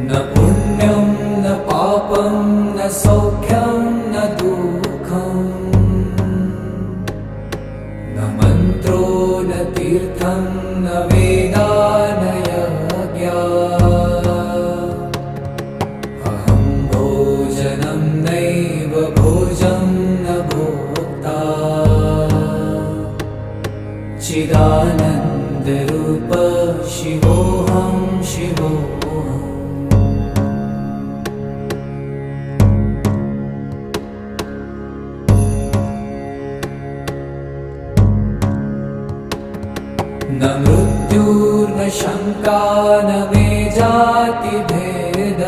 न पुण्यं न पापं न सौख्यं न दुःखं न मन्त्रो न तीर्थं न वेदा न यज्ञा अहं भोजनं नैव भोजं न भोक्ता चिदानन्दरूप शिवोऽहं शिवोऽहम् न मृत्युर्न शङ्का न मे जातिभेद